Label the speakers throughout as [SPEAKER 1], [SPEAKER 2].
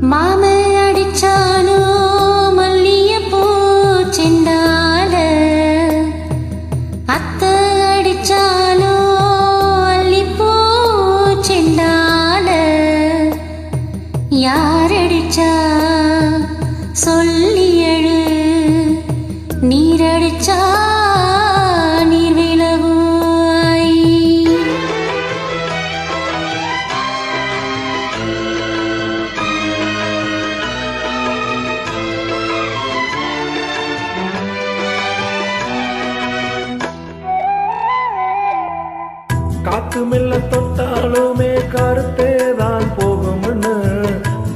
[SPEAKER 1] மாம அடிச்சானோ மல்லியப்பூ செண்டால, அத்த அடிச்சானோ அல்லிப்பூ செண்டால. யாரடிச்சா சொல்லி எழு, நீரடிச்சா நீர் விலவாய்.
[SPEAKER 2] காத்து மெல்ல தொட்டாலுமே கருத்தேதான் போகும்னு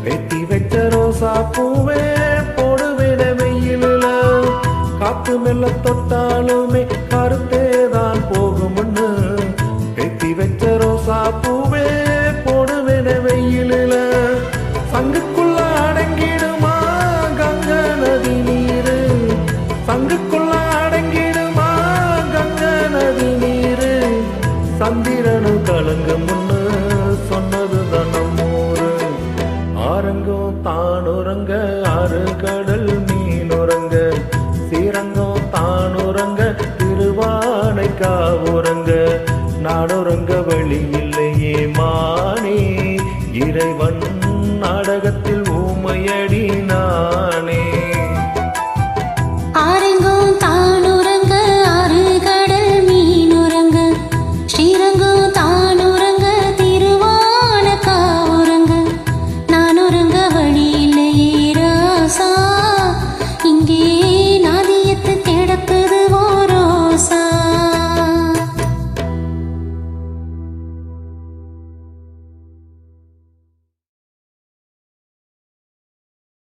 [SPEAKER 2] வெட்டி வச்ச ரோசா பூவே போடுவேன வெயிலில. காத்து மெல்ல தொட்டாலுமே கருத்தேதான் போகும்னு வெட்டி வச்ச ரோசா பூவே போடுவேன வெயிலில. சங்குக்குள்ள அடங்கிடுமா கங்க நதி நீரு, சங்குக்குள்ள அடங்கிடுமா கங்க நதி நீரு. சந்திரனு கலங்க முன்னு சொன்னது தனமூரு, ஆரங்கும் தானுறங்க ஆறு கடல்